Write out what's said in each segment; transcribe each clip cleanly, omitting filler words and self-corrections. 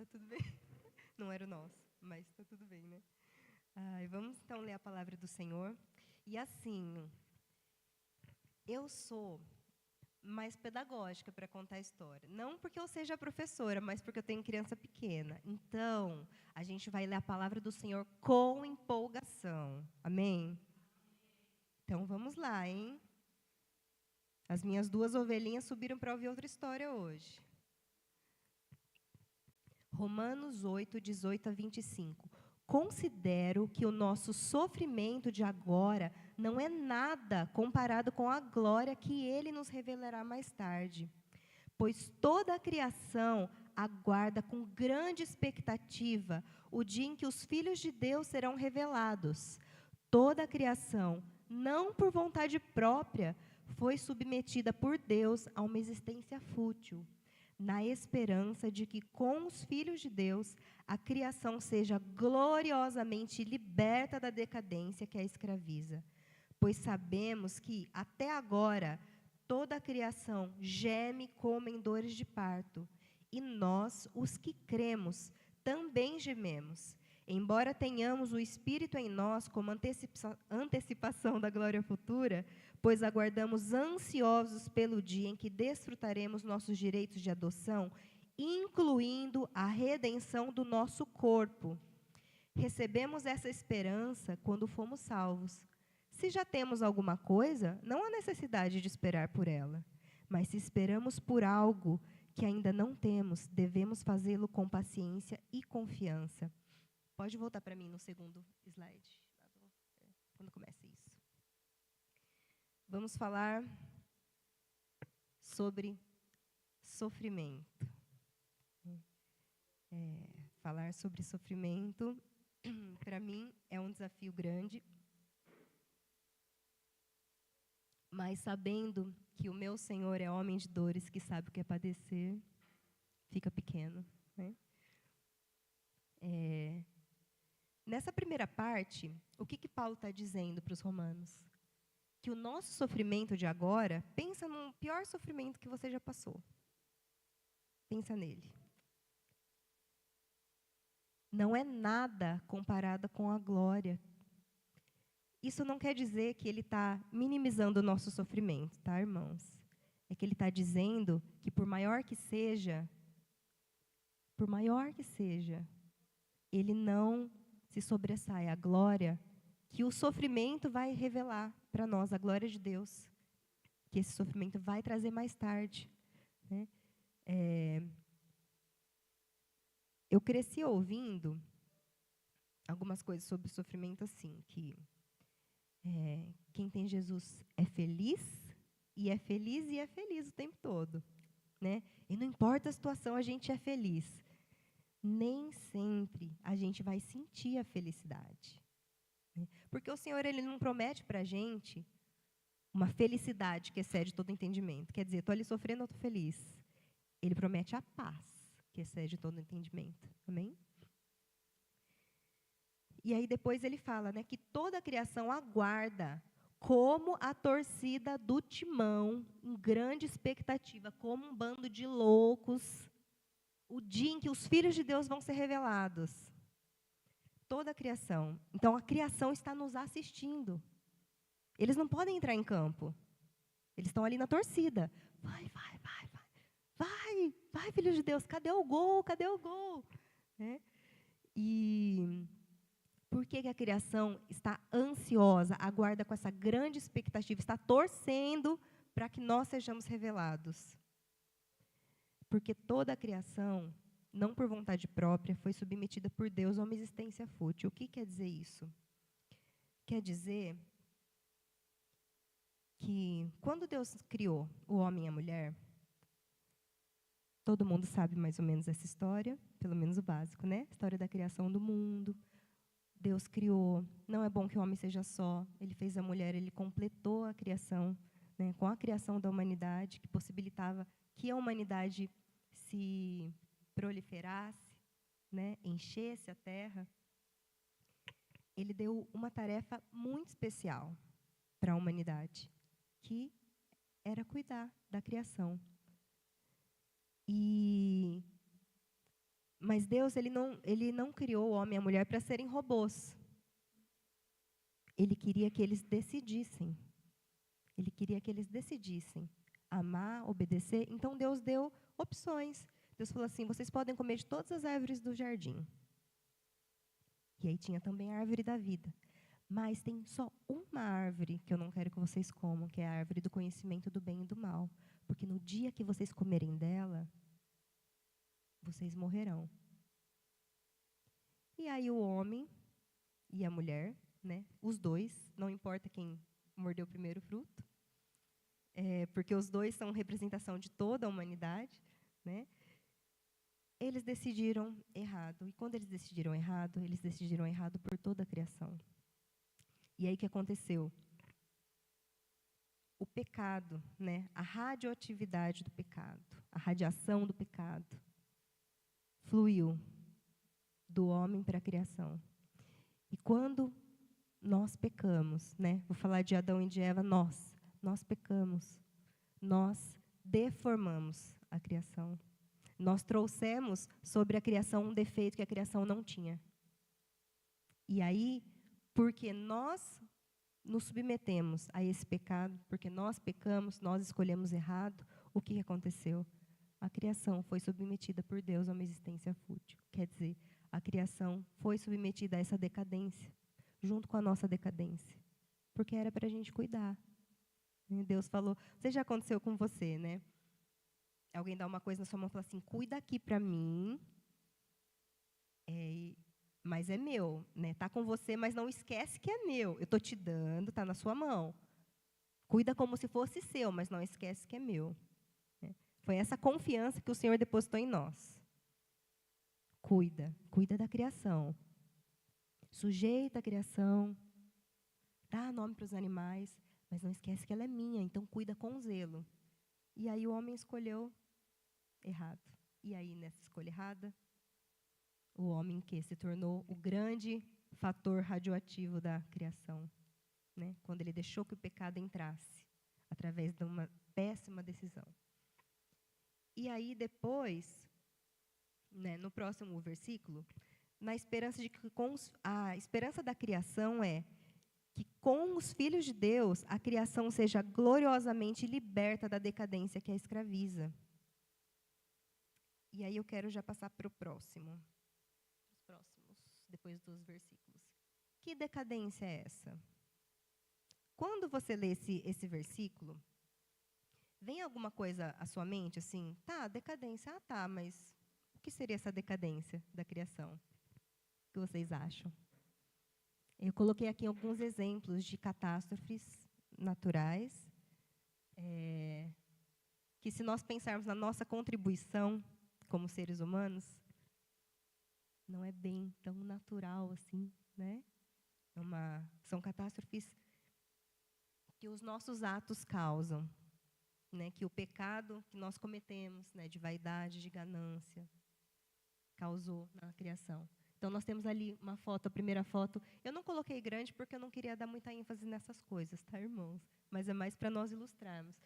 tudo bem? Não era o nosso, mas está tudo bem, né? Vamos então ler a palavra do Senhor. E assim, eu sou mais pedagógica para contar a história. Não porque eu seja professora, mas porque eu tenho criança pequena. Então, a gente vai ler a palavra do Senhor com empolgação. Amém? Então, vamos lá, hein? As minhas duas ovelhinhas subiram para ouvir outra história hoje. Romanos 8, 18 a 25. Considero que o nosso sofrimento de agora não é nada comparado com a glória que Ele nos revelará mais tarde. Pois toda a criação aguarda com grande expectativa o dia em que os filhos de Deus serão revelados. Toda a criação, não por vontade própria, foi submetida por Deus a uma existência fútil, na esperança de que, com os filhos de Deus, a criação seja gloriosamente liberta da decadência que a escraviza. Pois sabemos que, até agora, toda a criação geme como em dores de parto, e nós, os que cremos, também gememos. Embora tenhamos o Espírito em nós como antecipação da glória futura, pois aguardamos ansiosos pelo dia em que desfrutaremos nossos direitos de adoção, incluindo a redenção do nosso corpo. Recebemos essa esperança quando fomos salvos. Se já temos alguma coisa, não há necessidade de esperar por ela. Mas se esperamos por algo que ainda não temos, devemos fazê-lo com paciência e confiança. Pode voltar para mim no segundo slide, quando começa isso. Vamos falar sobre sofrimento. Falar sobre sofrimento, para mim, é um desafio grande. Mas sabendo que o meu Senhor é homem de dores, que sabe o que é padecer, fica pequeno, né? Nessa primeira parte, o que Paulo está dizendo para os romanos? Que o nosso sofrimento de agora, pensa no pior sofrimento que você já passou. Pensa nele. Não é nada comparado com a glória. Isso não quer dizer que ele está minimizando o nosso sofrimento, tá, irmãos? É que ele está dizendo que por maior que seja, ele não se sobressai. A glória que o sofrimento vai revelar para nós, a glória de Deus, que esse sofrimento vai trazer mais tarde, né? Eu cresci ouvindo algumas coisas sobre o sofrimento assim, que quem tem Jesus é feliz, e é feliz, e é feliz o tempo todo, né? E não importa a situação, a gente é feliz. Nem sempre a gente vai sentir a felicidade, né? Porque o Senhor, Ele não promete para a gente uma felicidade que excede todo entendimento. Quer dizer, estou ali sofrendo, eu estou feliz. Ele promete a paz que excede todo entendimento. Amém? E aí depois ele fala, né, que toda a criação aguarda como a torcida do timão, em grande expectativa, como um bando de loucos, o dia em que os filhos de Deus vão ser revelados. Toda a criação. Então, a criação está nos assistindo. Eles não podem entrar em campo. Eles estão ali na torcida. Vai, filhos de Deus, cadê o gol? Cadê o gol? Né? E por que a criação está ansiosa, aguarda com essa grande expectativa, está torcendo para que nós sejamos revelados? Porque toda a criação, não por vontade própria, foi submetida por Deus a uma existência fútil. O que quer dizer isso? Quer dizer que, quando Deus criou o homem e a mulher, todo mundo sabe mais ou menos essa história, pelo menos o básico, né? História da criação do mundo. Deus criou, não é bom que o homem seja só, ele fez a mulher, ele completou a criação, né, com a criação da humanidade, que possibilitava que a humanidade se proliferasse, né, enchesse a terra. Ele deu uma tarefa muito especial para a humanidade, que era cuidar da criação. Mas Deus, ele não criou o homem e a mulher para serem robôs. Ele queria que eles decidissem. Ele queria que eles decidissem amar, obedecer. Então, Deus deu opções. Deus falou assim, vocês podem comer de todas as árvores do jardim. E aí tinha também a árvore da vida. Mas tem só uma árvore que eu não quero que vocês comam, que é a árvore do conhecimento do bem e do mal. Porque no dia que vocês comerem dela, vocês morrerão. E aí o homem e a mulher, né, os dois, não importa quem mordeu o primeiro fruto, porque os dois são representação de toda a humanidade, né, eles decidiram errado. E quando eles decidiram errado por toda a criação. E aí o que aconteceu? O pecado, né, a radioatividade do pecado, a radiação do pecado, fluiu do homem para a criação. E quando nós pecamos, né, vou falar de Adão e de Eva, nós pecamos, nós deformamos a criação. Nós trouxemos sobre a criação um defeito que a criação não tinha. E aí, porque nós nos submetemos a esse pecado, porque nós pecamos, nós escolhemos errado, o que aconteceu? A criação foi submetida por Deus a uma existência fútil. Quer dizer, a criação foi submetida a essa decadência, junto com a nossa decadência, porque era para a gente cuidar. Deus falou, você já aconteceu com você, né? Alguém dá uma coisa na sua mão e fala assim, cuida aqui para mim, mas é meu, né? Tá com você, mas não esquece que é meu. Eu estou te dando, está na sua mão. Cuida como se fosse seu, mas não esquece que é meu. Foi essa confiança que o Senhor depositou em nós. Cuida da criação. Sujeita a criação, dá nome para os animais, mas não esquece que ela é minha, então cuida com zelo. E aí o homem escolheu errado. E aí, nessa escolha errada, o homem que se tornou o grande fator radioativo da criação, né? Quando ele deixou que o pecado entrasse, através de uma péssima decisão. E aí, depois, né, no próximo versículo, na esperança de que a esperança da criação é que com os filhos de Deus a criação seja gloriosamente liberta da decadência que a escraviza. E aí eu quero já passar para o próximo. Os próximos, depois dos versículos. Que decadência é essa? Quando você lê esse versículo, vem alguma coisa à sua mente assim? Tá, decadência, tá, mas o que seria essa decadência da criação? O que vocês acham? Eu coloquei aqui alguns exemplos de catástrofes naturais, que se nós pensarmos na nossa contribuição como seres humanos, não é bem tão natural assim, né? São catástrofes que os nossos atos causam, né? Que o pecado que nós cometemos, né, de vaidade, de ganância, causou na criação. Então, nós temos ali uma foto, a primeira foto. Eu não coloquei grande porque eu não queria dar muita ênfase nessas coisas, tá, irmãos? Mas é mais para nós ilustrarmos.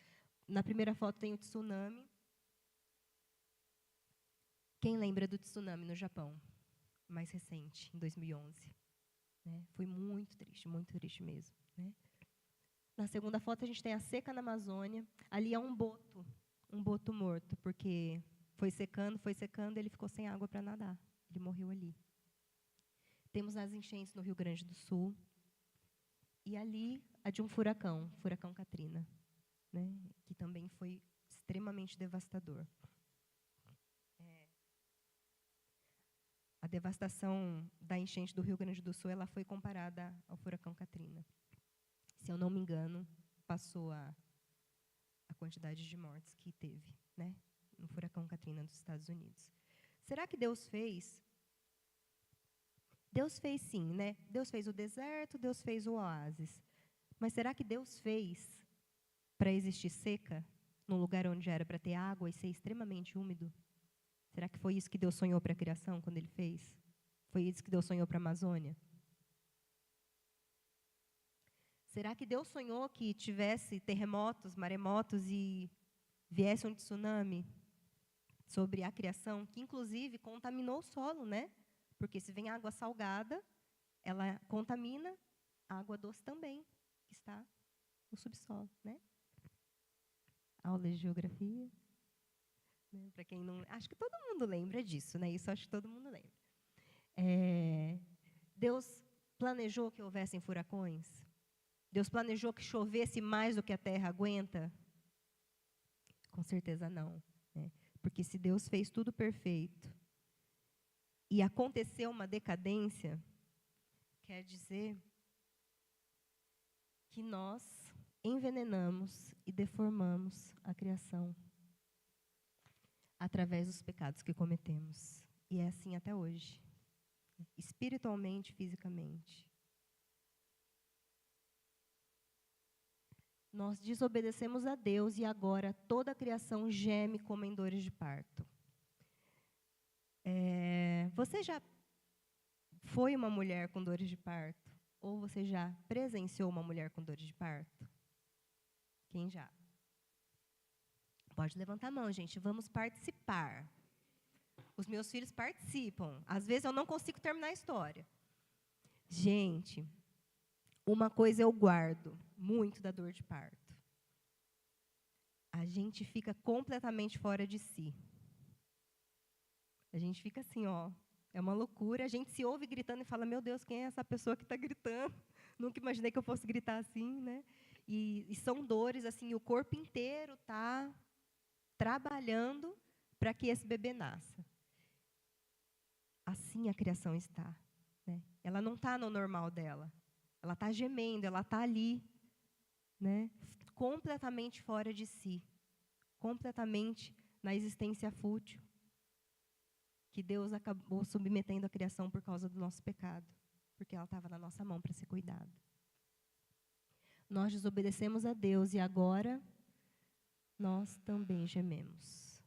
Na primeira foto tem o tsunami. Quem lembra do tsunami no Japão? Mais recente, em 2011. Né? Foi muito triste mesmo. Né? Na segunda foto, a gente tem a seca na Amazônia. Ali é um boto morto, porque foi secando, ele ficou sem água para nadar. Ele morreu ali. Temos as enchentes no Rio Grande do Sul. E ali, a de um furacão Katrina, né, que também foi extremamente devastador. A devastação da enchente do Rio Grande do Sul ela foi comparada ao furacão Katrina. Se eu não me engano, passou a quantidade de mortes que teve, né, no furacão Katrina dos Estados Unidos. Será que Deus fez? Deus fez sim, né? Deus fez o deserto, Deus fez o oásis. Mas será que Deus fez para existir seca num lugar onde era para ter água e ser extremamente úmido? Será que foi isso que Deus sonhou para a criação quando Ele fez? Foi isso que Deus sonhou para a Amazônia? Será que Deus sonhou que tivesse terremotos, maremotos e viesse um tsunami? sobre a criação, que inclusive contaminou o solo, né? Porque se vem água salgada, ela contamina a água doce também, que está no subsolo, né? Aula de geografia. Né? Para quem não, acho que todo mundo lembra disso, né? Isso acho que todo mundo lembra. Deus planejou que houvessem furacões? Deus planejou que chovesse mais do que a terra aguenta? Com certeza não. Né? Porque se Deus fez tudo perfeito e aconteceu uma decadência, quer dizer que nós envenenamos e deformamos a criação através dos pecados que cometemos. E é assim até hoje, espiritualmente, fisicamente. Nós desobedecemos a Deus e agora toda a criação geme como em dores de parto. Você já foi uma mulher com dores de parto? Ou você já presenciou uma mulher com dores de parto? Quem já? Pode levantar a mão, gente. Vamos participar. Os meus filhos participam. Às vezes eu não consigo terminar a história. Gente, uma coisa eu guardo muito da dor de parto. A gente fica completamente fora de si. A gente fica assim, ó, é uma loucura. A gente se ouve gritando e fala, meu Deus, quem é essa pessoa que está gritando? Nunca imaginei que eu fosse gritar assim, né? E são dores, assim, o corpo inteiro está trabalhando para que esse bebê nasça. Assim a criação está. Né? Ela não está no normal dela. Ela está gemendo, ela está ali, né? Completamente fora de si. Completamente na existência fútil. Que Deus acabou submetendo a criação por causa do nosso pecado. Porque ela estava na nossa mão para ser cuidada. Nós desobedecemos a Deus e agora nós também gememos.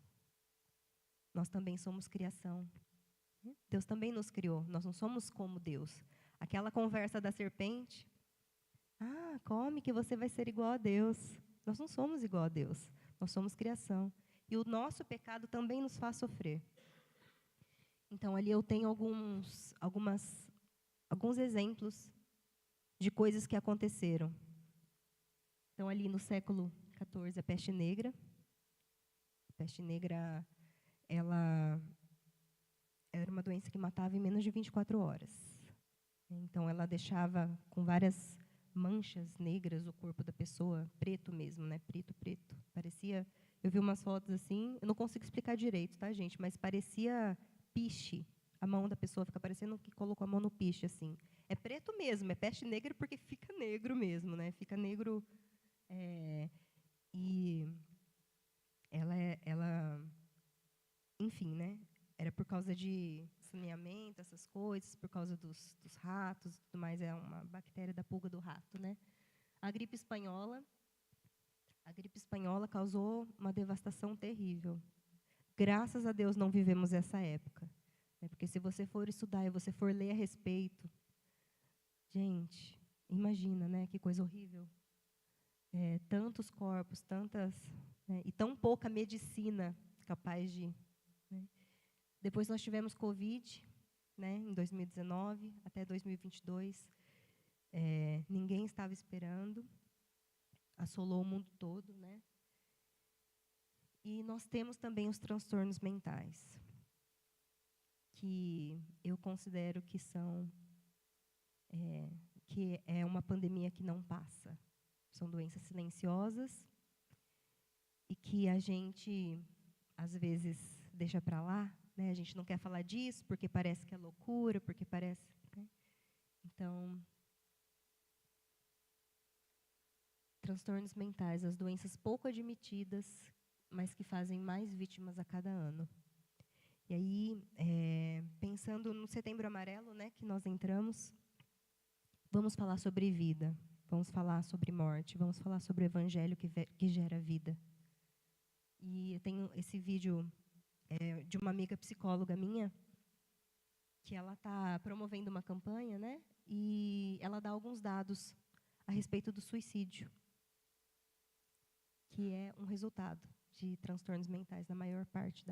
Nós também somos criação. Deus também nos criou. Nós não somos como Deus. Aquela conversa da serpente. Ah, come que você vai ser igual a Deus. Nós não somos igual a Deus. Nós somos criação. E o nosso pecado também nos faz sofrer. Então, ali eu tenho alguns exemplos de coisas que aconteceram. Então, ali no século XIV, a peste negra. A peste negra, ela era uma doença que matava em menos de 24 horas. Então, ela deixava com várias manchas negras o corpo da pessoa, preto mesmo, né? Preto, preto. Parecia... Eu vi umas fotos assim, eu não consigo explicar direito, tá, gente? Mas parecia piche. A mão da pessoa fica parecendo que colocou a mão no piche, assim. É preto mesmo, é peste negra porque fica negro mesmo, né? Fica negro... e ela... Enfim, né? Era por causa de saneamento, essas coisas, por causa dos ratos e tudo mais, é uma bactéria da pulga do rato, né? A gripe espanhola causou uma devastação terrível. Graças a Deus não vivemos essa época. Né? Porque se você for estudar e você for ler a respeito, gente, imagina, né? Que coisa horrível. Tantos corpos, né? E tão pouca medicina capaz de... Né? Depois nós tivemos Covid, né, em 2019, até 2022. Ninguém estava esperando. Assolou o mundo todo. Né? E nós temos também os transtornos mentais, que eu considero que que é uma pandemia que não passa. São doenças silenciosas e que a gente, às vezes, deixa para lá. Né? A gente não quer falar disso porque parece que é loucura, porque parece... Né? Então, transtornos mentais, as doenças pouco admitidas, mas que fazem mais vítimas a cada ano. E aí, pensando no Setembro Amarelo, né, que nós entramos, vamos falar sobre vida, vamos falar sobre morte, vamos falar sobre o Evangelho que gera vida. E eu tenho esse vídeo... de uma amiga psicóloga minha, que ela está promovendo uma campanha, né? E ela dá alguns dados a respeito do suicídio, que é um resultado de transtornos mentais na maior parte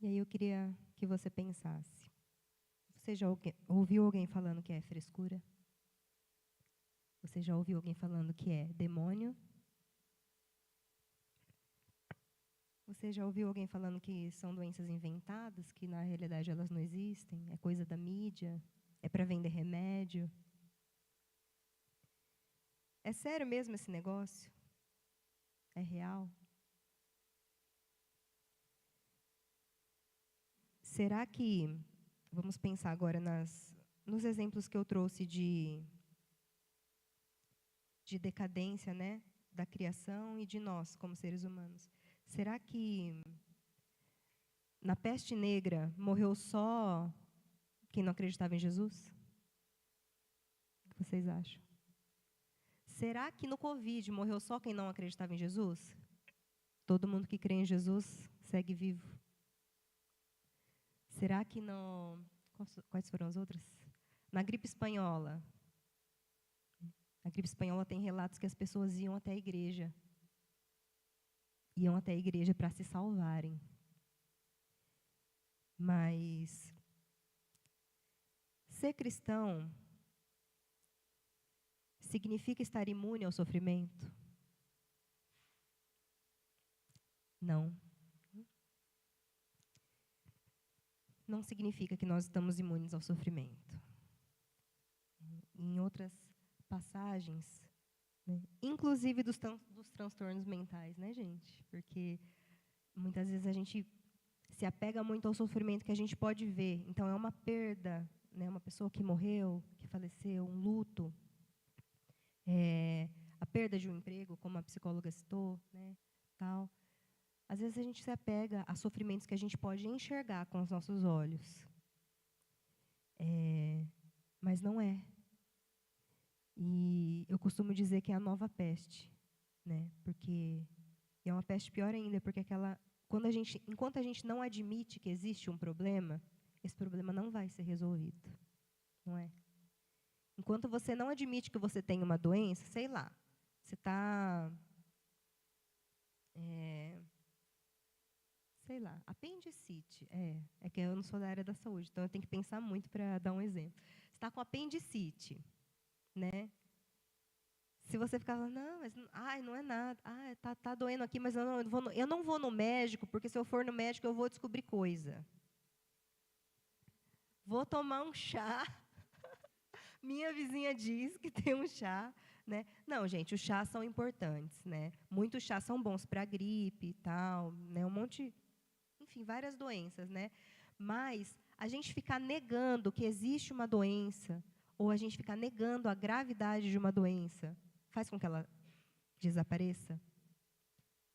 E aí eu queria que você pensasse. Você já ouviu alguém falando que é frescura? Você já ouviu alguém falando que é demônio? Você já ouviu alguém falando que são doenças inventadas, que na realidade elas não existem? É coisa da mídia? É para vender remédio? É sério mesmo esse negócio? É real? Será que, vamos pensar agora nos exemplos que eu trouxe de decadência, né, da criação e de nós, como seres humanos. Será que na peste negra morreu só quem não acreditava em Jesus? O que vocês acham? Será que no Covid morreu só quem não acreditava em Jesus? Todo mundo que crê em Jesus segue vivo. Será que no... Quais foram as outras? Na gripe espanhola. A gripe espanhola tem relatos que as pessoas iam até a igreja. Iam até a igreja para se salvarem. Mas ser cristão significa estar imune ao sofrimento? Não. Não significa que nós estamos imunes ao sofrimento. Em outras passagens, né, inclusive dos transtornos mentais, né, gente? Porque muitas vezes a gente se apega muito ao sofrimento que a gente pode ver. Então, é uma perda, né, uma pessoa que morreu, que faleceu, um luto, a perda de um emprego, como a psicóloga citou, né, tal. Às vezes a gente se apega a sofrimentos que a gente pode enxergar com os nossos olhos. Mas não é. E eu costumo dizer que é a nova peste, né? Porque é uma peste pior ainda, porque enquanto a gente não admite que existe um problema, esse problema não vai ser resolvido, não é? Enquanto você não admite que você tem uma doença, sei lá, você está, sei lá, apendicite. É que eu não sou da área da saúde, então eu tenho que pensar muito para dar um exemplo. Você está com apendicite, né? Se você ficar falando, não, mas não é nada, tá doendo aqui, mas eu não vou no médico, porque se eu for no médico eu vou descobrir coisa. Vou tomar um chá. Minha vizinha diz que tem um chá, né? Não, gente, os chás são importantes, né? Muitos chás são bons para gripe e tal, né? Um monte, enfim, várias doenças, né? Mas a gente ficar negando que existe uma doença, ou a gente ficar negando a gravidade de uma doença, faz com que ela desapareça?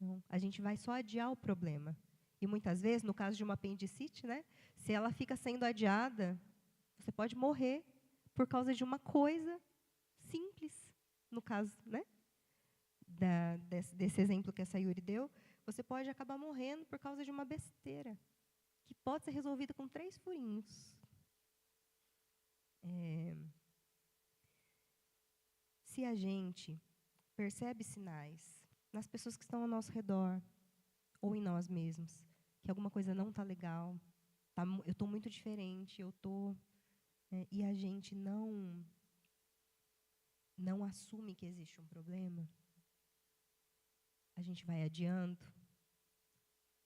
Não, a gente vai só adiar o problema. E muitas vezes, no caso de uma apendicite, né, se ela fica sendo adiada, você pode morrer por causa de uma coisa simples. No caso, né, desse exemplo que a Sayuri deu, você pode acabar morrendo por causa de uma besteira, que pode ser resolvida com 3 furinhos. Se a gente percebe sinais nas pessoas que estão ao nosso redor, ou em nós mesmos, que alguma coisa não está legal, eu estou muito diferente, e a gente não assume que existe um problema, a gente vai adiando,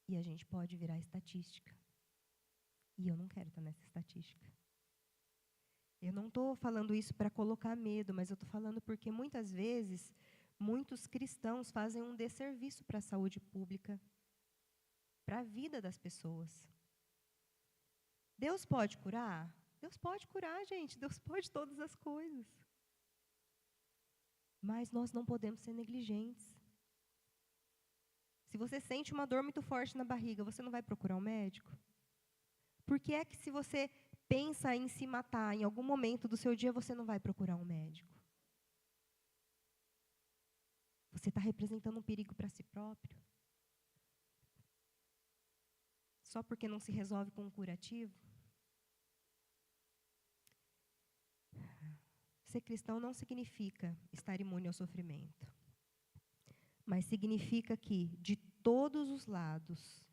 e a gente pode virar estatística. E eu não quero estar nessa estatística. Eu não estou falando isso para colocar medo, mas eu estou falando porque, muitas vezes, muitos cristãos fazem um desserviço para a saúde pública, para a vida das pessoas. Deus pode curar? Deus pode curar, gente. Deus pode todas as coisas. Mas nós não podemos ser negligentes. Se você sente uma dor muito forte na barriga, você não vai procurar um médico? Por que é que, se você pensa em se matar em algum momento do seu dia, você não vai procurar um médico? Você está representando um perigo para si próprio? Só porque não se resolve com um curativo? Ser cristão não significa estar imune ao sofrimento, mas significa que, de todos os lados,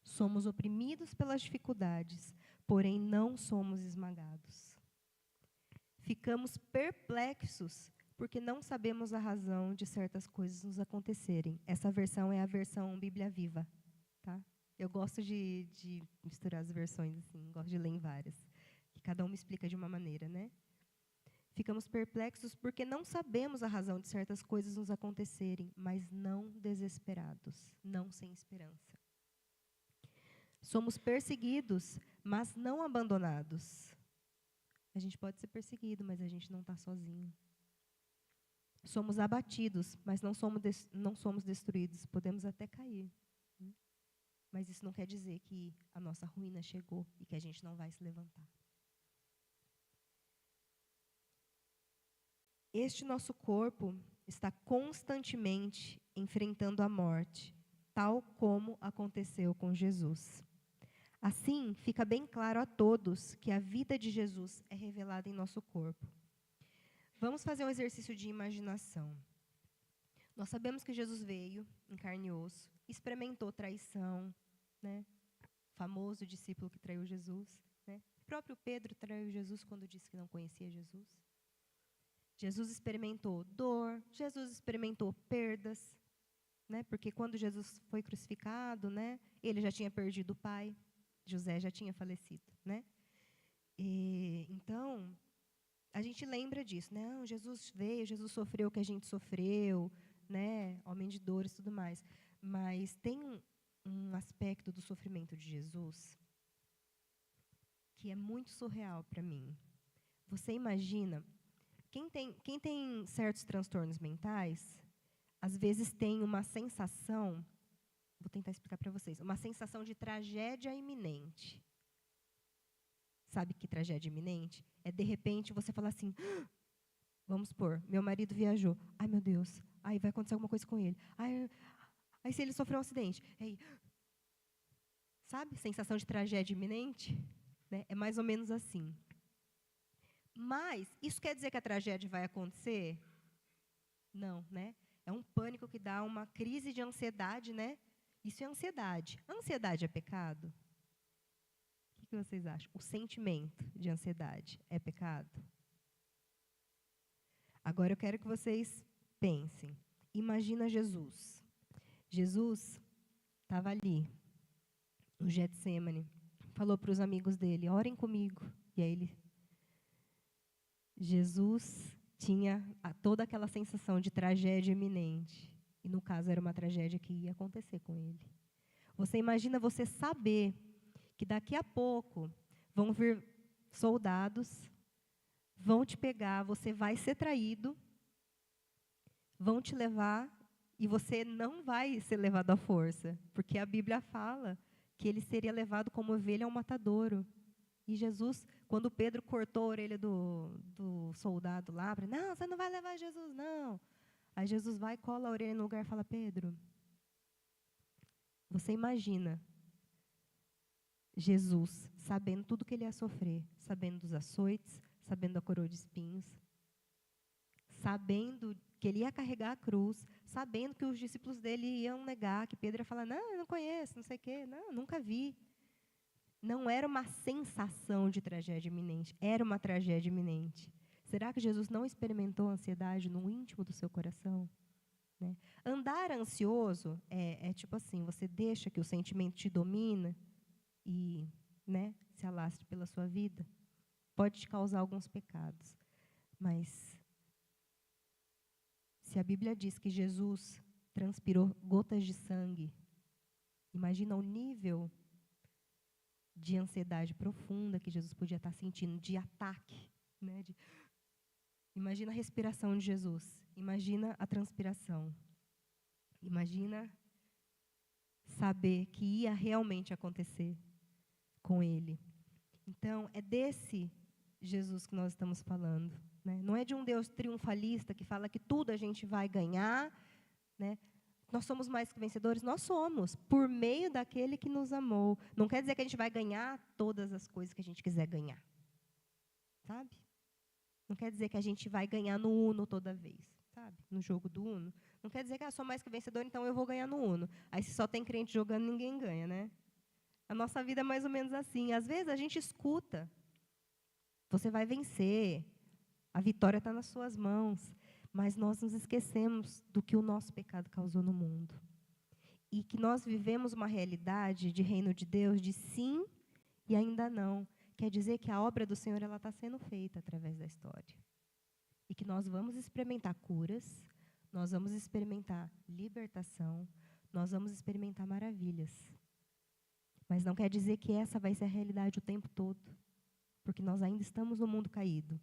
Somos oprimidos pelas dificuldades, porém não somos esmagados. Ficamos perplexos porque não sabemos a razão de certas coisas nos acontecerem. Essa versão é a versão Bíblia Viva. Tá? Eu gosto de misturar as versões, assim, gosto de ler em várias. Que cada uma explica de uma maneira, né? Ficamos perplexos porque não sabemos a razão de certas coisas nos acontecerem, mas não desesperados, não sem esperança. Somos perseguidos, mas não abandonados. A gente pode ser perseguido, mas a gente não está sozinho. Somos abatidos, mas não somos destruídos. Podemos até cair. Mas isso não quer dizer que a nossa ruína chegou e que a gente não vai se levantar. Este nosso corpo está constantemente enfrentando a morte, tal como aconteceu com Jesus. Assim, fica bem claro a todos que a vida de Jesus é revelada em nosso corpo. Vamos fazer um exercício de imaginação. Nós sabemos que Jesus veio em carne e osso, experimentou traição, né? O famoso discípulo que traiu Jesus, né? O próprio Pedro traiu Jesus quando disse que não conhecia Jesus. Jesus experimentou dor, Jesus experimentou perdas, né? Porque quando Jesus foi crucificado, né, ele já tinha perdido o pai, José já tinha falecido, né? Então, a gente lembra disso, né? Não, Jesus veio, Jesus sofreu o que a gente sofreu, né? Homem de dores e tudo mais. Mas tem um aspecto do sofrimento de Jesus que é muito surreal para mim. Você imagina, quem tem certos transtornos mentais, às vezes tem uma sensação, vou tentar explicar para vocês, uma sensação de tragédia iminente. Sabe que tragédia iminente? É, de repente, você falar assim, vamos supor, meu marido viajou. Ai, meu Deus, ai, vai acontecer alguma coisa com ele. Ai, se ele sofreu um acidente. Ai, sabe, sensação de tragédia iminente? Né? É mais ou menos assim. Mas, isso quer dizer que a tragédia vai acontecer? Não, né? É um pânico que dá uma crise de ansiedade, né? Isso é ansiedade. Ansiedade é pecado? O que vocês acham? O sentimento de ansiedade é pecado? Agora eu quero que vocês pensem. Imagina Jesus. Jesus estava ali, no Getsemane, falou para os amigos dele, orem comigo. E aí Jesus tinha toda aquela sensação de tragédia iminente. E no caso era uma tragédia que ia acontecer com ele. Você imagina você saber que daqui a pouco vão vir soldados, vão te pegar, você vai ser traído, vão te levar e você não vai ser levado à força, porque a Bíblia fala que ele seria levado como ovelha ao matadouro. E Jesus, quando Pedro cortou a orelha do soldado lá, não, você não vai levar Jesus, não. Aí Jesus vai, cola a orelha no lugar e fala, Pedro, você imagina Jesus sabendo tudo que ele ia sofrer, sabendo dos açoites, sabendo da coroa de espinhos, sabendo que ele ia carregar a cruz, sabendo que os discípulos dele iam negar, que Pedro ia falar, não, eu não conheço, não sei o quê, não, nunca vi. Não era uma sensação de tragédia iminente, era uma tragédia iminente. Será que Jesus não experimentou ansiedade no íntimo do seu coração? Né? Andar ansioso é tipo assim, você deixa que o sentimento te domina e, né, se alastre pela sua vida. Pode te causar alguns pecados. Mas, se a Bíblia diz que Jesus transpirou gotas de sangue, imagina o nível de ansiedade profunda que Jesus podia estar sentindo, de ataque. Né? Imagina a respiração de Jesus. Imagina a transpiração. Imagina saber que ia realmente acontecer com ele. Então, é desse Jesus que nós estamos falando. Né? Não é de um Deus triunfalista que fala que tudo a gente vai ganhar. Né? Nós somos mais que vencedores? Nós somos, por meio daquele que nos amou. Não quer dizer que a gente vai ganhar todas as coisas que a gente quiser ganhar. Sabe? Não quer dizer que a gente vai ganhar no Uno toda vez. Sabe? No jogo do Uno. Não quer dizer que sou mais que vencedor, então eu vou ganhar no Uno. Aí se só tem crente jogando, ninguém ganha, né? A nossa vida é mais ou menos assim. Às vezes a gente escuta, você vai vencer, a vitória está nas suas mãos, mas nós nos esquecemos do que o nosso pecado causou no mundo. E que nós vivemos uma realidade de reino de Deus de sim e ainda não. Quer dizer que a obra do Senhor ela está sendo feita através da história. E que nós vamos experimentar curas, nós vamos experimentar libertação, nós vamos experimentar maravilhas. Mas não quer dizer que essa vai ser a realidade o tempo todo. Porque nós ainda estamos no mundo caído.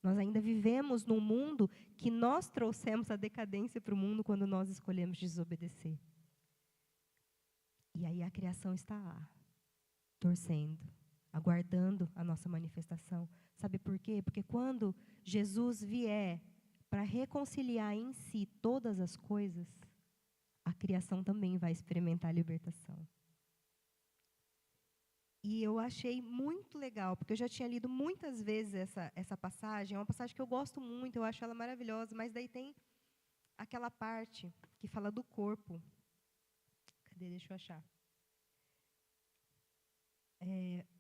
Nós ainda vivemos num mundo que nós trouxemos a decadência para o mundo quando nós escolhemos desobedecer. E aí a criação está lá, torcendo, aguardando a nossa manifestação. Sabe por quê? Porque quando Jesus vier para reconciliar em si todas as coisas, a criação também vai experimentar a libertação. E eu achei muito legal, porque eu já tinha lido muitas vezes essa passagem. É uma passagem que eu gosto muito, eu acho ela maravilhosa, mas daí tem aquela parte que fala do corpo. Cadê? Deixa eu achar.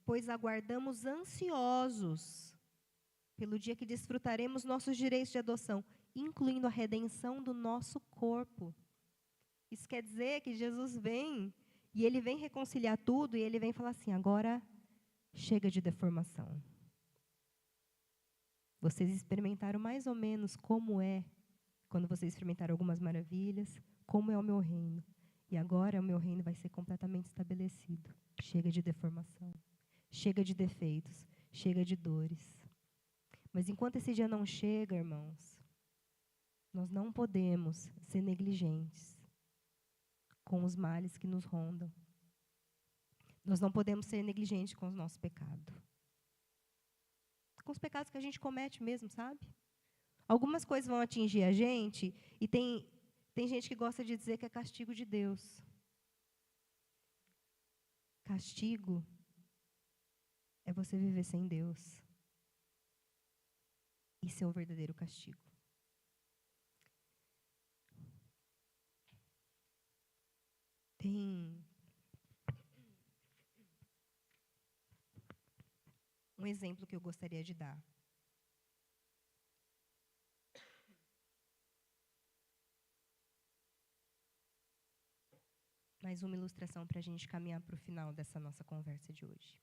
Pois aguardamos ansiosos pelo dia que desfrutaremos nossos direitos de adoção, incluindo a redenção do nosso corpo. Isso quer dizer que Jesus vem, e Ele vem reconciliar tudo, e Ele vem falar assim, agora chega de deformação. Vocês experimentaram mais ou menos como é, quando vocês experimentaram algumas maravilhas, como é o meu reino. E agora o meu reino vai ser completamente estabelecido. Chega de deformação. Chega de defeitos. Chega de dores. Mas enquanto esse dia não chega, irmãos, nós não podemos ser negligentes com os males que nos rondam. Nós não podemos ser negligentes com os nossos pecados. Com os pecados que a gente comete mesmo, sabe? Algumas coisas vão atingir a gente, e tem gente que gosta de dizer que é castigo de Deus. Castigo é você viver sem Deus. Isso é o verdadeiro castigo. Tem um exemplo que eu gostaria de dar. Mais uma ilustração para a gente caminhar para o final dessa nossa conversa de hoje.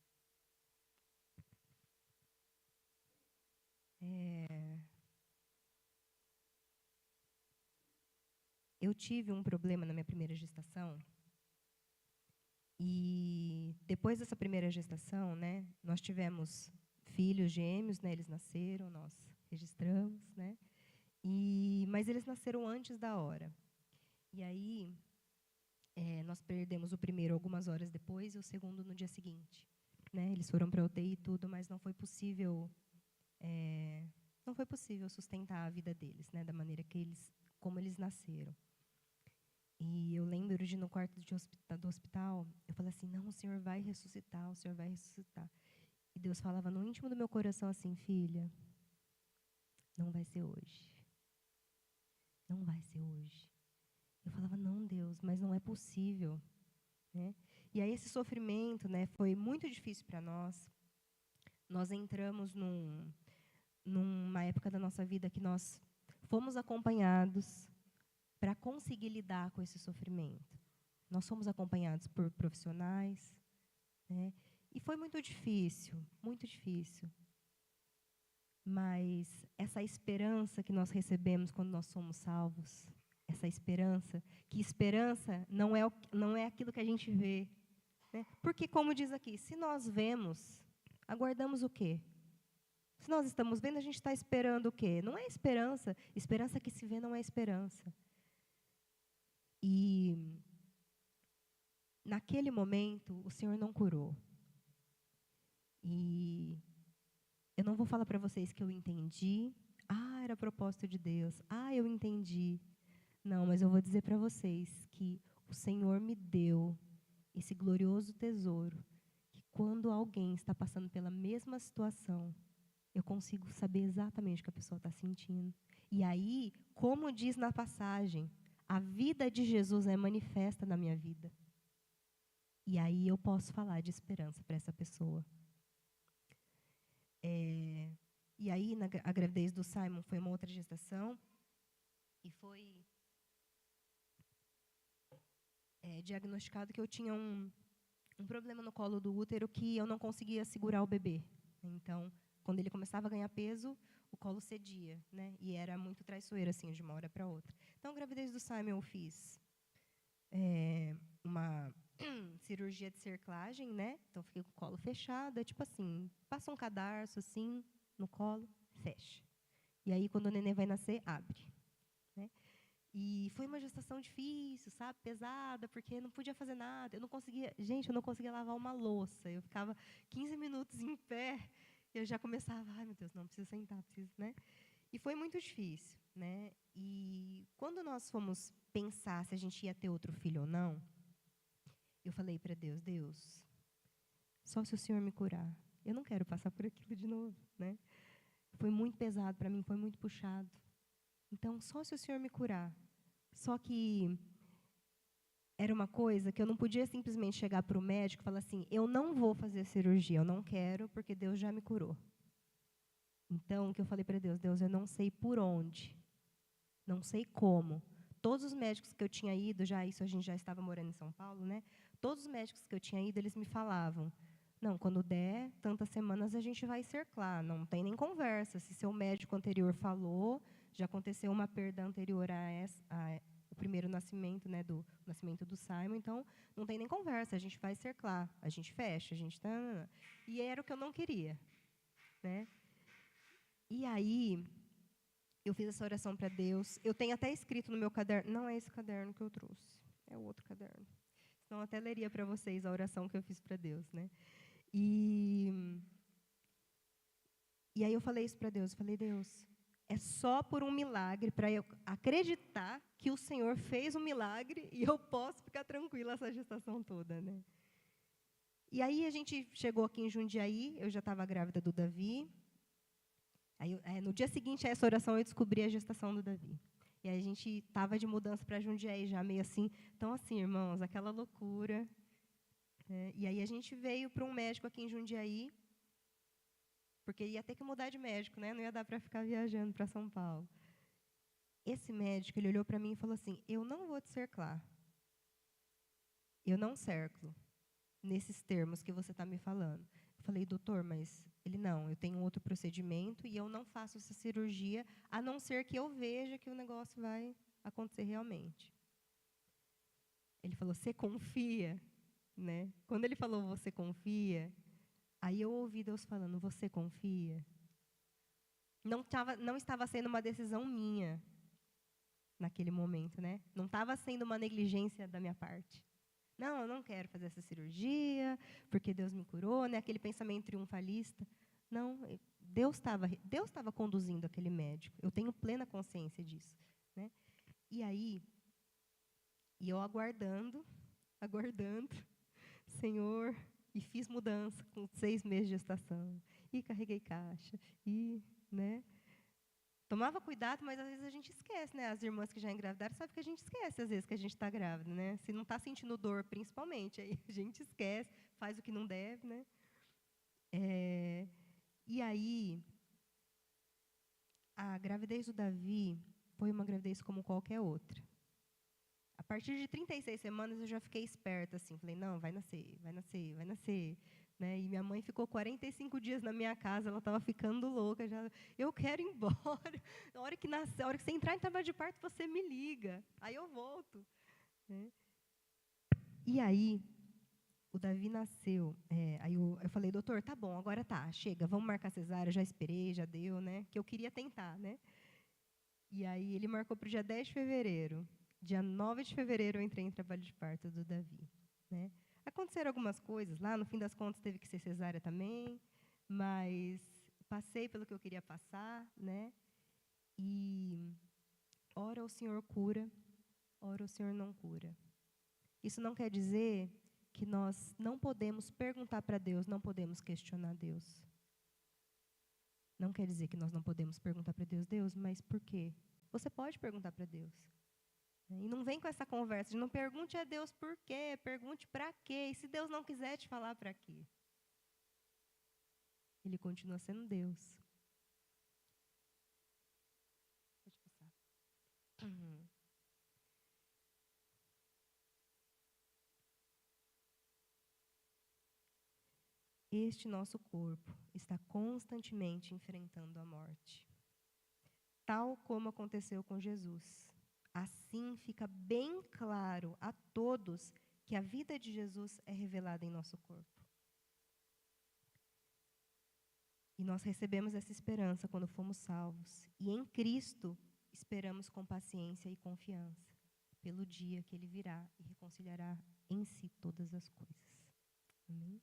Eu tive um problema na minha primeira gestação. E depois dessa primeira gestação, né, nós tivemos filhos gêmeos, né, eles nasceram, nós registramos, né, mas eles nasceram antes da hora. E aí, nós perdemos o primeiro algumas horas depois e o segundo no dia seguinte. Né, eles foram para a UTI e tudo, mas não foi possível sustentar a vida deles, né, da maneira como eles nasceram. E eu lembro de, no quarto do hospital, eu falei assim, não, o Senhor vai ressuscitar, o Senhor vai ressuscitar. E Deus falava no íntimo do meu coração assim, filha, não vai ser hoje. Não vai ser hoje. Eu falava, não, Deus, mas não é possível. Né? E aí esse sofrimento, né, foi muito difícil para nós. Nós entramos numa época da nossa vida que nós fomos acompanhados para conseguir lidar com esse sofrimento. Nós fomos acompanhados por profissionais, né? E foi muito difícil, muito difícil. Mas essa esperança que nós recebemos quando nós somos salvos, essa esperança, que esperança não é aquilo que a gente vê. Né? Porque, como diz aqui, se nós vemos, aguardamos o quê? Se nós estamos vendo, a gente está esperando o quê? Não é esperança. Esperança que se vê não é esperança. E, naquele momento, o Senhor não curou. E eu não vou falar para vocês que eu entendi. Ah, era propósito de Deus. Ah, eu entendi. Não, mas eu vou dizer para vocês que o Senhor me deu esse glorioso tesouro, que quando alguém está passando pela mesma situação, eu consigo saber exatamente o que a pessoa está sentindo. E aí, como diz na passagem, a vida de Jesus é manifesta na minha vida. E aí eu posso falar de esperança para essa pessoa. E aí, a gravidez do Simon foi uma outra gestação, e foi diagnosticado que eu tinha um problema no colo do útero que eu não conseguia segurar o bebê. Então, quando ele começava a ganhar peso, o colo cedia, né? E era muito traiçoeiro, assim, de uma hora para outra. Então, a gravidez do Simon eu fiz uma cirurgia de cerclagem, né? Então, fiquei com o colo fechado. É tipo assim, passa um cadarço, assim, no colo, fecha. E aí, quando o neném vai nascer, abre. Né? E foi uma gestação difícil, sabe? Pesada, porque não podia fazer nada. Eu não conseguia, gente, eu não conseguia lavar uma louça. Eu ficava 15 minutos em pé e eu já começava, ai, meu Deus, não preciso sentar, preciso, né? E foi muito difícil, né? E quando nós fomos pensar se a gente ia ter outro filho ou não, eu falei para Deus, Deus, só se o Senhor me curar. Eu não quero passar por aquilo de novo, né? Foi muito pesado para mim, foi muito puxado. Então, só se o Senhor me curar. Só que era uma coisa que eu não podia simplesmente chegar para o médico e falar assim, eu não vou fazer a cirurgia, eu não quero, porque Deus já me curou. Então, o que eu falei para Deus, Deus, eu não sei por onde, não sei como. Todos os médicos que eu tinha ido, já isso a gente já estava morando em São Paulo, né? Todos os médicos que eu tinha ido, eles me falavam, não, quando der tantas semanas a gente vai cerclar, não tem nem conversa. Se seu médico anterior falou, já aconteceu uma perda anterior o primeiro nascimento, né, do nascimento do Simon, então não tem nem conversa, a gente vai cerclar, a gente fecha, a gente tá. E era o que eu não queria, né? E aí eu fiz essa oração para Deus. Eu tenho até escrito no meu caderno, não é esse caderno que eu trouxe, é o outro caderno. Senão eu até leria para vocês a oração que eu fiz para Deus, né? E aí eu falei isso para Deus, eu falei, Deus, é só por um milagre para eu acreditar que o Senhor fez um milagre e eu posso ficar tranquila essa gestação toda, né? E aí a gente chegou aqui em Jundiaí, eu já estava grávida do Davi. Aí, no dia seguinte a essa oração eu descobri a gestação do Davi. E aí a gente estava de mudança para Jundiaí já meio assim. Então assim, irmãos, aquela loucura. E aí a gente veio para um médico aqui em Jundiaí, porque ia ter que mudar de médico, né? Não ia dar para ficar viajando para São Paulo. Esse médico, ele olhou para mim e falou assim, eu não vou te cerclar. Eu não cerco nesses termos que você está me falando. Eu falei, doutor, mas ele não, eu tenho outro procedimento e eu não faço essa cirurgia, a não ser que eu veja que o negócio vai acontecer realmente. Ele falou, você confia? Né? Quando ele falou, você confia, aí eu ouvi Deus falando, você confia? Não estava sendo uma decisão minha naquele momento, né? Não estava sendo uma negligência da minha parte. Não, eu não quero fazer essa cirurgia, porque Deus me curou, né? Aquele pensamento triunfalista. Não, Deus estava conduzindo aquele médico. Eu tenho plena consciência disso, né? E aí, eu aguardando, Senhor, e fiz mudança com 6 meses de gestação, e carreguei caixa, né? Tomava cuidado, mas às vezes a gente esquece, né? As irmãs que já engravidaram sabem que a gente esquece às vezes que a gente está grávida, né? Se não está sentindo dor, principalmente, aí a gente esquece, faz o que não deve, né? E aí, a gravidez do Davi foi uma gravidez como qualquer outra. A partir de 36 semanas eu já fiquei esperta, assim, falei, não, vai nascer, vai nascer, vai nascer. Né? E minha mãe ficou 45 dias na minha casa, ela estava ficando louca. Já, eu quero ir embora. Na hora que nascer, a hora que você entrar em trabalho de parto, você me liga. Aí eu volto. Né? E aí, o Davi nasceu. Aí eu falei, doutor, tá bom, agora tá, chega, vamos marcar cesárea, já esperei, já deu, né? Que eu queria tentar, né? E aí ele marcou para o dia 10 de fevereiro. Dia 9 de fevereiro eu entrei em trabalho de parto do Davi. Né? Aconteceram algumas coisas lá, no fim das contas teve que ser cesárea também, mas passei pelo que eu queria passar, né? E ora o Senhor cura, ora o Senhor não cura. Isso não quer dizer que nós não podemos perguntar para Deus, não podemos questionar Deus. Não quer dizer que nós não podemos perguntar para Deus, Deus, mas por quê? Você pode perguntar para Deus. E não vem com essa conversa de não pergunte a Deus por quê, pergunte para quê. E se Deus não quiser te falar para quê? Ele continua sendo Deus. Pode passar. Este nosso corpo está constantemente enfrentando a morte, tal como aconteceu com Jesus. Assim fica bem claro a todos que a vida de Jesus é revelada em nosso corpo. E nós recebemos essa esperança quando fomos salvos. E em Cristo esperamos com paciência e confiança pelo dia que Ele virá e reconciliará em si todas as coisas. Amém?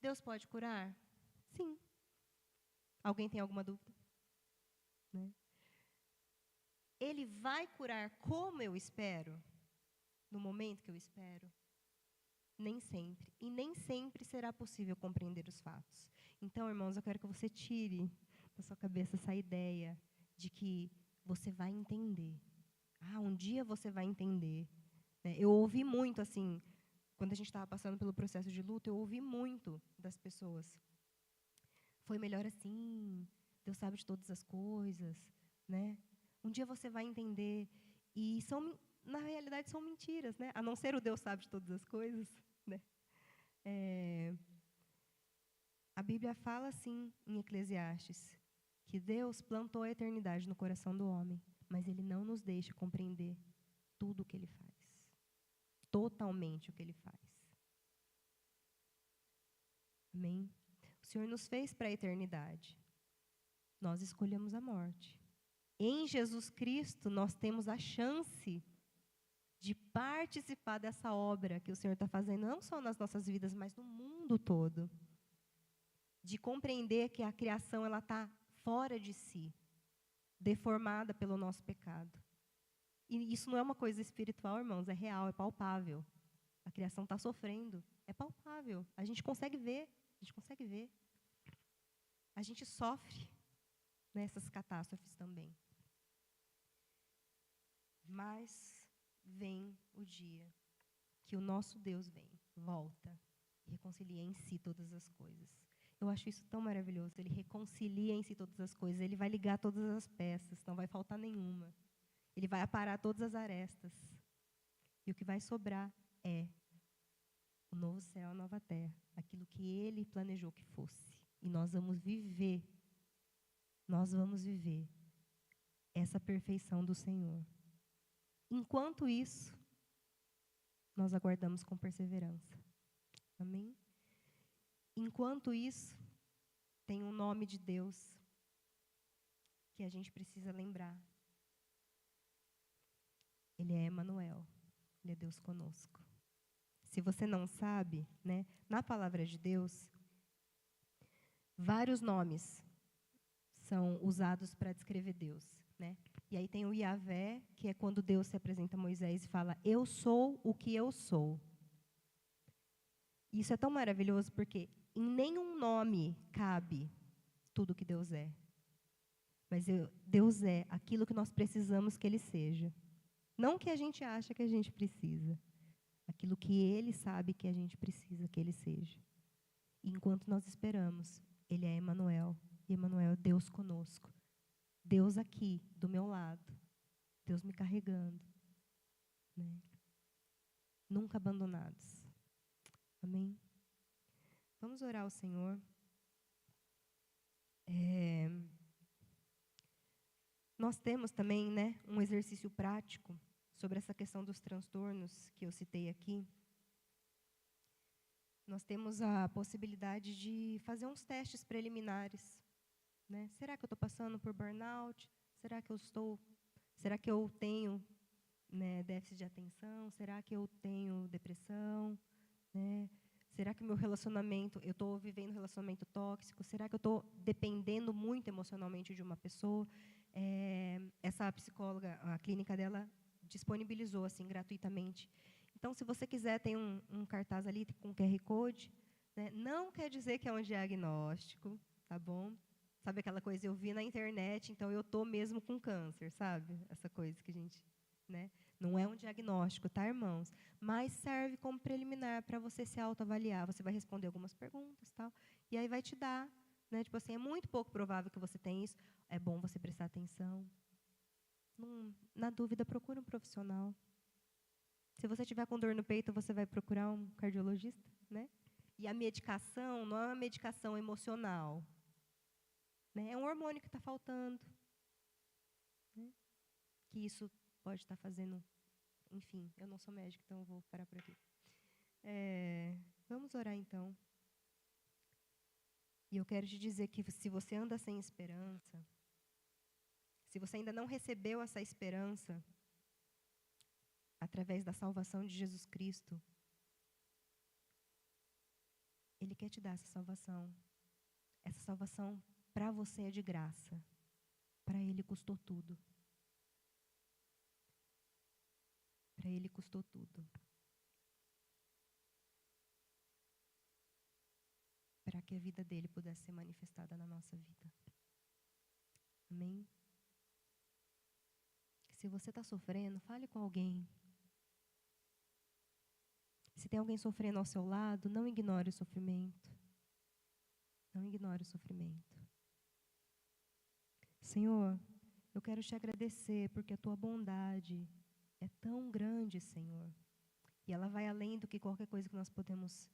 Deus pode curar? Sim. Alguém tem alguma dúvida? Né? Ele vai curar como eu espero? No momento que eu espero? Nem sempre. E nem sempre será possível compreender os fatos. Então, irmãos, eu quero que você tire da sua cabeça essa ideia de que você vai entender. Um dia você vai entender. Eu ouvi muito, assim, quando a gente estava passando pelo processo de luto, eu ouvi muito das pessoas. Foi melhor assim, Deus sabe de todas as coisas, né? Um dia você vai entender. E na realidade são mentiras, né? A não ser o Deus sabe de todas as coisas, né? A Bíblia fala assim em Eclesiastes, que Deus plantou a eternidade no coração do homem, mas Ele não nos deixa compreender tudo o que Ele faz. Totalmente o que Ele faz. Amém? O Senhor nos fez para a eternidade. Nós escolhemos a morte. Em Jesus Cristo, nós temos a chance de participar dessa obra que o Senhor está fazendo, não só nas nossas vidas, mas no mundo todo. De compreender que a criação está fora de si, deformada pelo nosso pecado. E isso não é uma coisa espiritual, irmãos, é real, é palpável. A criação está sofrendo, é palpável. A gente consegue ver, A gente sofre nessas catástrofes também. Mas vem o dia que o nosso Deus volta e reconcilia em si todas as coisas. Eu acho isso tão maravilhoso. Ele reconcilia em si todas as coisas. Ele vai ligar todas as peças, não vai faltar nenhuma. Ele vai aparar todas as arestas. E o que vai sobrar é o novo céu, a nova terra. Aquilo que Ele planejou que fosse. E nós vamos viver essa perfeição do Senhor. Enquanto isso, nós aguardamos com perseverança. Amém? Enquanto isso, tem um nome de Deus que a gente precisa lembrar. Ele é Emanuel. Ele é Deus conosco. Se você não sabe, né, na palavra de Deus, vários nomes são usados para descrever Deus, né? E aí tem o Yahvé, que é quando Deus se apresenta a Moisés e fala: eu sou o que eu sou. Isso é tão maravilhoso porque em nenhum nome cabe tudo que Deus é. Mas Deus é aquilo que nós precisamos que Ele seja. Não o que a gente acha que a gente precisa. Aquilo que Ele sabe que a gente precisa que Ele seja. E enquanto nós esperamos, Ele é Emanuel. E Emanuel é Deus conosco. Deus aqui, do meu lado. Deus me carregando. Né? Nunca abandonados. Amém? Vamos orar ao Senhor. Nós temos também, né, um exercício prático sobre essa questão dos transtornos que eu citei aqui. Nós temos a possibilidade de fazer uns testes preliminares. Né? Será que eu estou passando por burnout? Será que eu tenho, né, déficit de atenção? Será que eu tenho depressão? Né? Será que o meu relacionamento, eu estou vivendo um relacionamento tóxico? Será que eu estou dependendo muito emocionalmente de uma pessoa? Essa psicóloga, a clínica dela disponibilizou assim gratuitamente. Então, se você quiser, tem um cartaz ali com QR Code. Né? Não quer dizer que é um diagnóstico, tá bom? Sabe aquela coisa, eu vi na internet, então eu estou mesmo com câncer, sabe? Essa coisa que a gente né? Não é um diagnóstico, tá, irmãos? Mas serve como preliminar para você se autoavaliar. Você vai responder algumas perguntas, tal, e aí vai te dar, né? Tipo assim, é muito pouco provável que você tenha isso. É bom você prestar atenção. Na dúvida, procura um profissional. Se você tiver com dor no peito, você vai procurar um cardiologista, né? E a medicação não é uma medicação emocional, né? É um hormônio que está faltando, né? Que isso pode estar fazendo. Enfim, eu não sou médica, então eu vou parar por aqui. Vamos orar, então. E eu quero te dizer que se você anda sem esperança, se você ainda não recebeu essa esperança, através da salvação de Jesus Cristo, Ele quer te dar essa salvação. Essa salvação para você é de graça. Para Ele custou tudo. Para Ele custou tudo. Para que a vida dele pudesse ser manifestada na nossa vida. Amém? Se você está sofrendo, fale com alguém. Se tem alguém sofrendo ao seu lado, não ignore o sofrimento. Não ignore o sofrimento. Senhor, eu quero te agradecer porque a tua bondade é tão grande, Senhor. E ela vai além do que qualquer coisa que nós podemos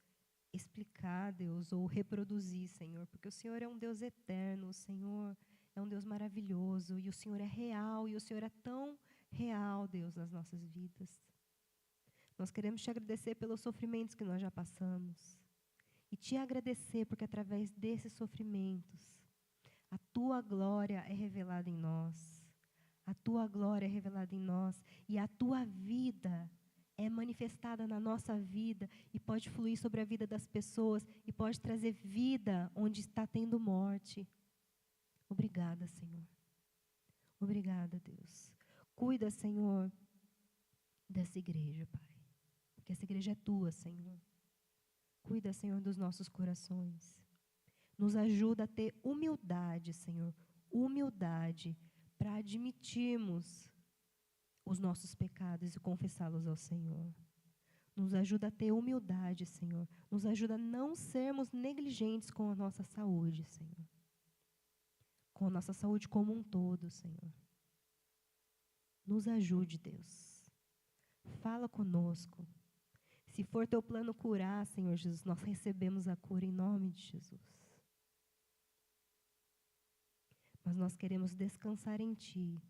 explicar, Deus, ou reproduzir, Senhor. Porque o Senhor é um Deus eterno, o Senhor é um Deus maravilhoso, e o Senhor é real, e o Senhor é tão real, Deus, nas nossas vidas. Nós queremos te agradecer pelos sofrimentos que nós já passamos. E te agradecer porque através desses sofrimentos, a tua glória é revelada em nós. A tua glória é revelada em nós. E a tua vida é manifestada na nossa vida e pode fluir sobre a vida das pessoas e pode trazer vida onde está tendo morte. Obrigada, Senhor. Obrigada, Deus. Cuida, Senhor, dessa igreja, Pai. Porque essa igreja é tua, Senhor. Cuida, Senhor, dos nossos corações. Nos ajuda a ter humildade, Senhor. Humildade para admitirmos os nossos pecados e confessá-los ao Senhor. Nos ajuda a ter humildade, Senhor. Nos ajuda a não sermos negligentes com a nossa saúde, Senhor. Com a nossa saúde como um todo, Senhor. Nos ajude, Deus. Fala conosco. Se for teu plano curar, Senhor Jesus, nós recebemos a cura em nome de Jesus. Mas nós queremos descansar em Ti.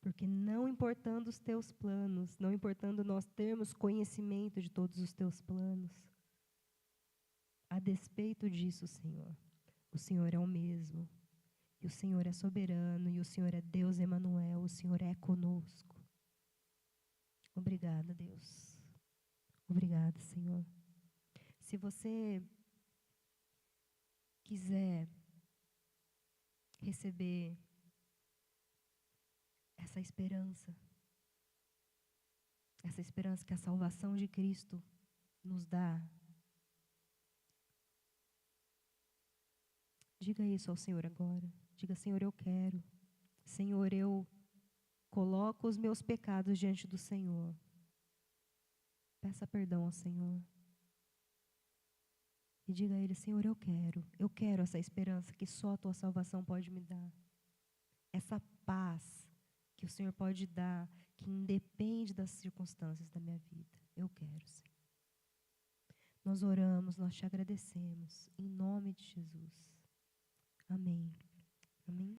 Porque não importando os Teus planos, não importando nós termos conhecimento de todos os Teus planos, a despeito disso, Senhor, o Senhor é o mesmo. E o Senhor é soberano, e o Senhor é Deus Emanuel, o Senhor é conosco. Obrigada, Deus. Obrigada, Senhor. Se você quiser receber essa esperança que a salvação de Cristo nos dá, diga isso ao Senhor agora. Diga, Senhor, eu quero. Senhor, eu coloco os meus pecados diante do Senhor. Peça perdão ao Senhor. E diga a Ele, Senhor, eu quero essa esperança que só a Tua salvação pode me dar. Essa paz que o Senhor pode dar, que independe das circunstâncias da minha vida. Eu quero, Senhor. Nós oramos, nós te agradecemos, em nome de Jesus. Amém. Amém.